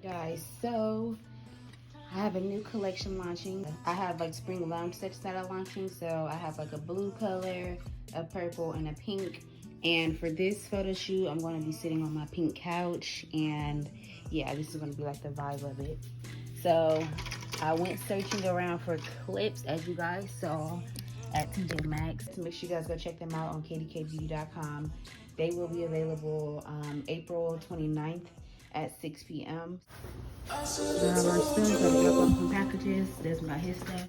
Guys, so I have a new collection launching. I have like spring lounge sets that are launching. So I have like a blue color, a purple, and a pink. And for this photo shoot, I'm going to be sitting on my pink couch. And yeah, this is going to be like the vibe of it. So I went searching around for clips, as you guys saw, at TJ Maxx. So make sure you guys go check them out on kdkbeauty.com. They will be available April 29th at 6 p.m. Got our stuff, gotta drop off some packages. There's my his stuff.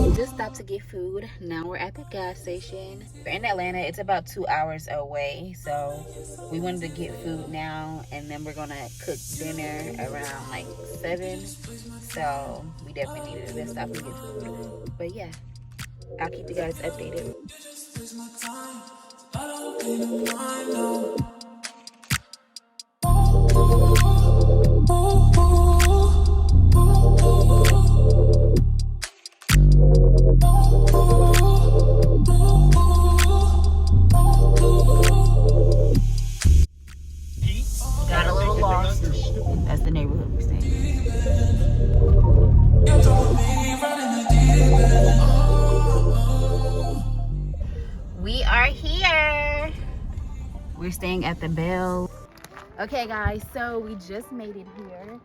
We just stopped to get food. Now we're at the gas station. We're in Atlanta. It's about 2 hours away. So we wanted to get food now, and then we're gonna cook dinner around like 7. So we definitely needed to stop and get food. But yeah, I'll keep you guys updated. Got a little lost. That's the neighborhood we're staying in. We are here. We're staying at the Bell. Okay guys, so we just made it here.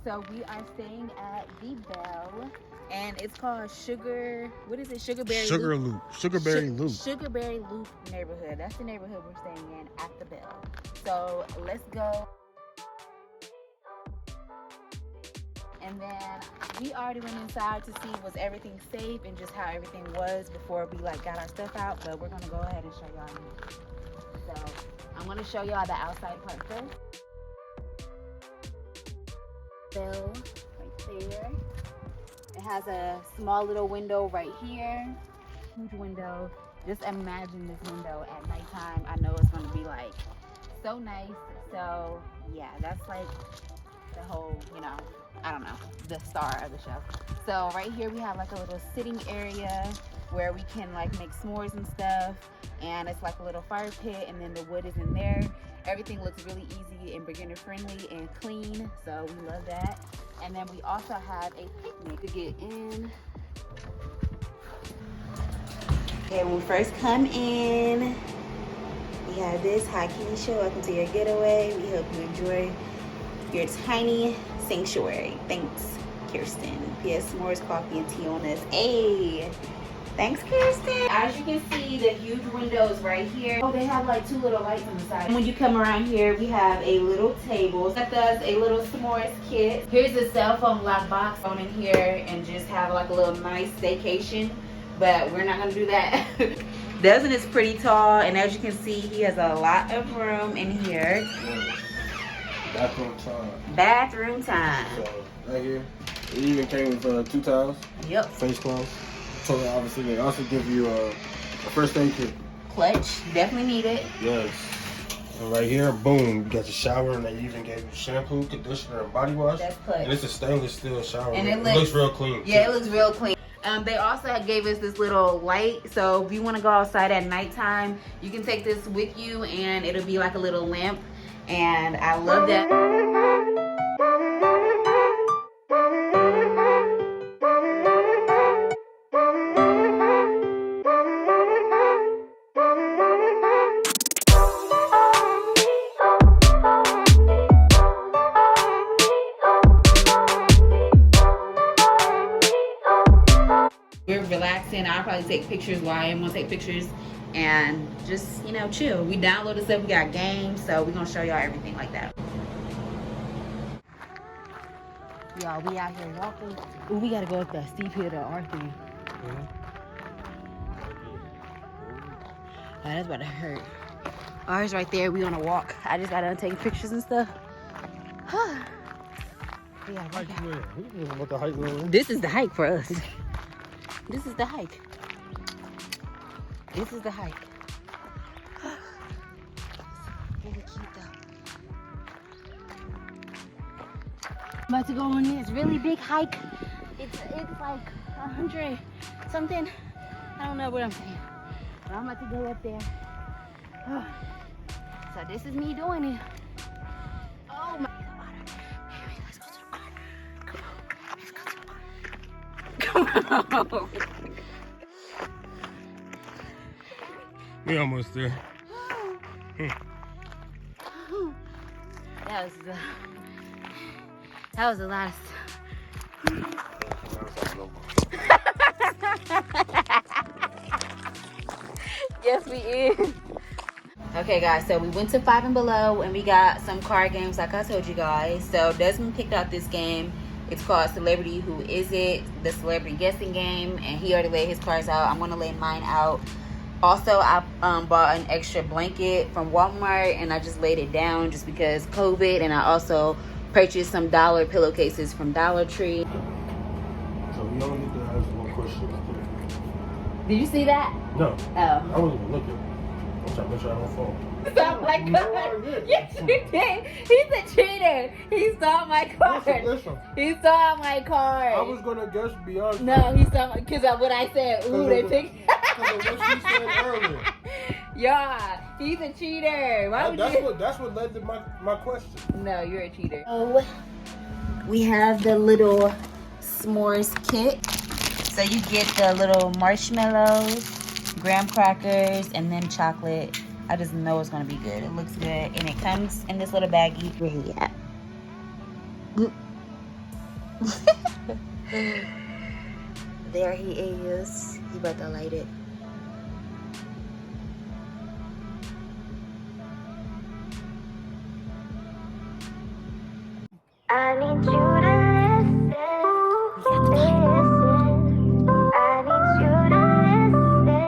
So we are staying at the Bell, and it's called Sugar. What is it? Sugarberry Loop. Sugarberry Loop neighborhood. That's the neighborhood we're staying in at the Bell. So let's go. And then we already went inside to see was everything safe and just how everything was before we like got our stuff out. But we're gonna go ahead and show y'all now. So I'm gonna show y'all the outside part first. Bell right there. It has a small little window right here. Huge window. Just imagine this window at nighttime. I know it's gonna be like so nice. So yeah, that's like the whole, you know, I don't know, the star of the show. So right here we have like a little sitting area where we can like make s'mores and stuff, and it's like a little fire pit, and then the wood is in there. Everything looks really easy and beginner friendly and clean, so we love that. And then we also have a picnic to get in. Okay, when we first come in, we have this. Hi Keisha, welcome to your getaway. We hope you enjoy your tiny sanctuary. Thanks, Kirsten. P.S. S'mores, coffee, and tea on us. Hey, thanks, Kirsten. As you can see, the huge windows right here. Oh, they have like 2 little lights on the side. And when you come around here, we have a little table. That does a little s'mores kit. Here's a cell phone lock box on in here, and just have like a little nice staycation. But we're not gonna do that. Desmond is pretty tall, and as you can see, he has a lot of room in here. Bathroom time. Bathroom time. So right here, it even came with 2 towels. Yep. Face cloths. So obviously they also give you a first aid kit. Clutch, definitely need it. Yes. And right here, boom, you got your shower, and they even gave you shampoo, conditioner, and body wash. That's clutch. And it's a stainless steel shower. And it looks real clean. Yeah, it looks real clean. They also gave us this little light, so if you want to go outside at nighttime, you can take this with you, and it'll be like a little lamp. And I love that. We're relaxing. I'll probably take pictures while I am gonna take pictures and just, you know, chill. We downloaded stuff, we got games, so we're gonna show y'all everything like that. Y'all, we out here walking. Ooh, we gotta go up that steep hill to our thing. Oh, that's about to hurt. Ours right there, we on a walk. I just got done taking pictures and stuff. This is the hike for us. This is the hike. This is the hike. Really cute though. I'm about to go on this really big hike. It's like 100 something. I don't know what I'm saying. But I'm about to go up there. So this is me doing it. Oh my God. Hey, let's go to the car. Come on. Let's go to the car. Come on. We almost there. That was a lot of Yes, we is. Okay, guys, so we went to Five and Below and we got some card games like I told you guys. So Desmond picked out this game. It's called Celebrity Who Is It? The celebrity guessing game, and he already laid his cards out. I'm gonna lay mine out. Also, I bought an extra blanket from Walmart and I just laid it down just because COVID, and I also purchased some dollar pillowcases from Dollar Tree. So we only need to ask one question. Did you see that? No. Oh. I wasn't even looking. I'm trying to make sure I don't fall. Oh my God. Yes, you did. He's a cheater. He stole my card. Listen. He stole my card. I was going to guess Beyonce. No, he stole my, because of what I said. Ooh, they picked. Because of what she said earlier. Yeah, he's a cheater. Why would you? That's what led to my question. No, you're a cheater. Oh, we have the little s'mores kit. So you get the little marshmallows, graham crackers, and then chocolate. I just know it's gonna be good. It looks good, and it comes in this little baggie. Where he at? There he is. He about to light it. I need you to listen. I need you to listen.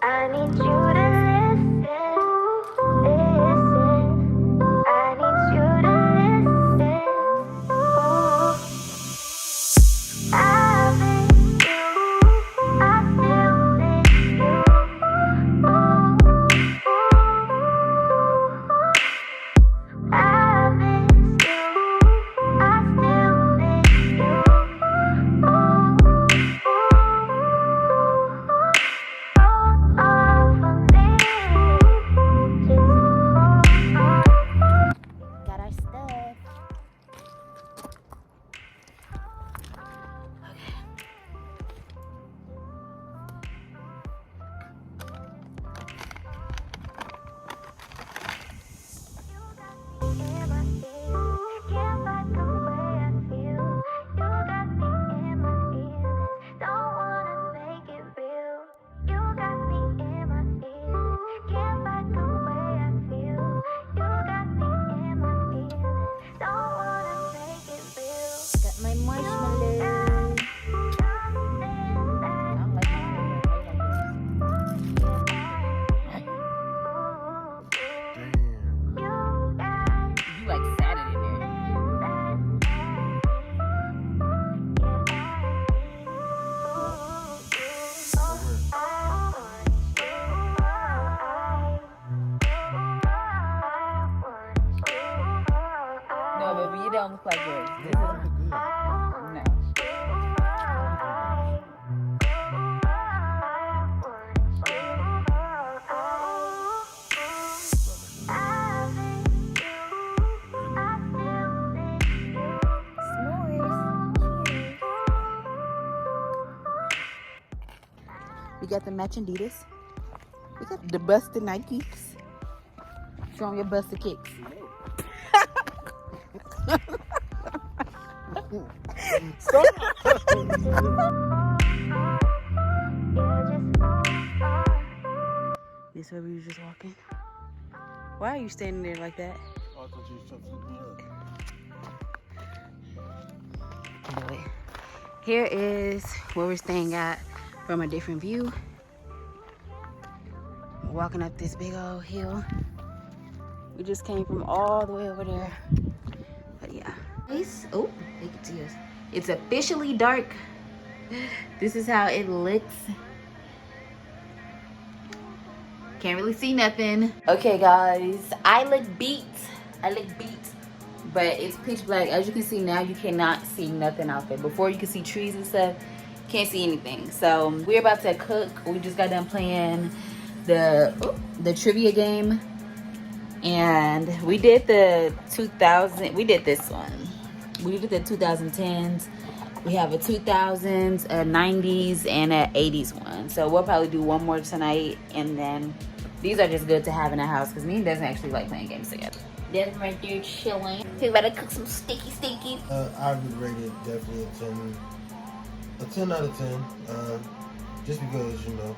I need you to listen. I need you to listen. I miss you. I still miss you. I miss you. I still miss you. Hold on for me. Just hold on. Got our stuff. In my feelings, can't fight the way I feel. You got me in my feelings, don't wanna make it real. You got me in my feelings, can't fight the way I feel. You got me in my feelings, don't wanna make it real. Got my marshmallows. I'm like you like sat it in there. No, baby, you don't look like yours. This is no. We got the matching Adidas. We got the busted Nikes. Show them your busted kicks. This way we were just walking. Why are you standing there like that? Oh, I thought you was trying to flip me up. Do it. Here is where we're staying at from a different view. We're walking up this big old hill. We just came from all the way over there. But yeah. Nice. Oh, they can see us. It's officially dark. This is how it looks. Can't really see nothing. Okay, guys. I look beat. but it's pitch black. As you can see now, you cannot see nothing out there. Before you could see trees and stuff, can't see anything. So we're about to cook. We just got done playing the trivia game, and we did the 2000. We did this one. We did the 2010s. We have a 2000s, a 90s, and a 80s one. So we'll probably do one more tonight, and then these are just good to have in the house because me and doesn't actually like playing games together. Desmond right there chilling. He's about to cook some sticky. I would rate it definitely a 10 out of 10. Just because, you know.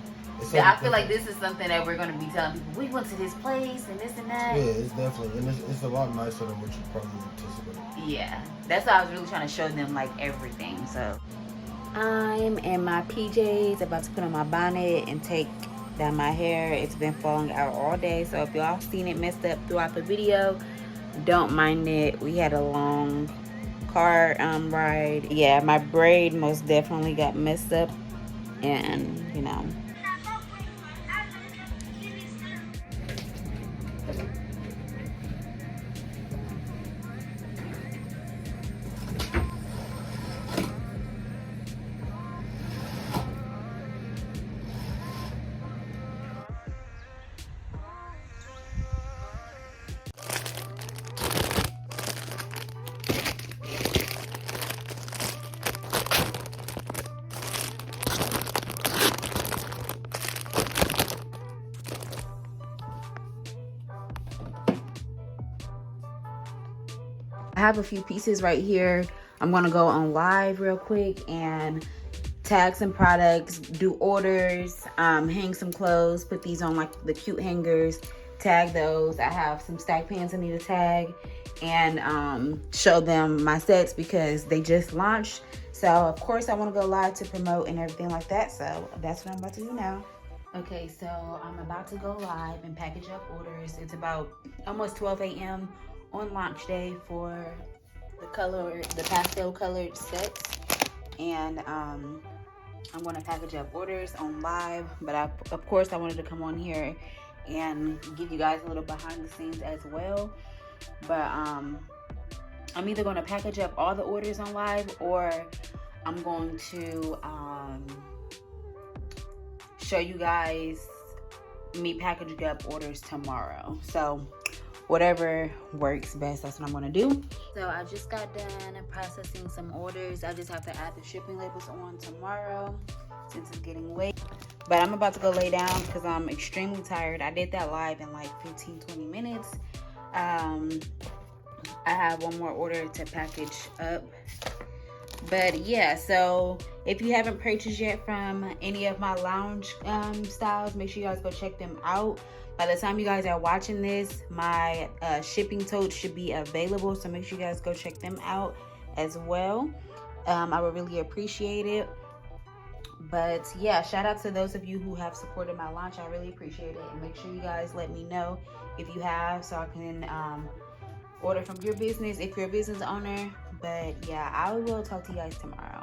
Yeah, I feel like this is something that we're going to be telling people. We went to this place and this and that. Yeah, it's definitely, and it's a lot nicer than what you probably anticipate. Yeah, that's why I was really trying to show them like everything. So I'm in my PJs, about to put on my bonnet and take down my hair. It's been falling out all day, so if y'all seen it messed up throughout the video, don't mind it. We had a long car ride. Yeah, my braid most definitely got messed up, and you know. I have a few pieces right here. I'm gonna go on live real quick and tag some products, do orders, hang some clothes, put these on like the cute hangers, tag those. I have some stack pants I need to tag, and show them my sets because they just launched. So of course I want to go live to promote and everything like that. So that's what I'm about to do now. Okay, so I'm about to go live and package up orders. It's about almost 12 a.m. on launch day for the pastel colored sets, and I'm going to package up orders on live. But of course I wanted to come on here and give you guys a little behind the scenes as well. But I'm either going to package up all the orders on live, or I'm going to show you guys me packaging up orders tomorrow. So whatever works best, that's what I'm gonna do. So I just got done processing some orders. I just have to add the shipping labels on tomorrow since it's getting late. But I'm about to go lay down because I'm extremely tired. I did that live in like 15-20 minutes. I have one more order to package up. But yeah, so if you haven't purchased yet from any of my lounge styles, make sure you guys go check them out. By the time you guys are watching this, my shipping totes should be available, so make sure you guys go check them out as well. I would really appreciate it. But yeah, shout out to those of you who have supported my launch. I really appreciate it, and make sure you guys let me know if you have, so I can order from your business if you're a business owner. But yeah, I will talk to you guys tomorrow.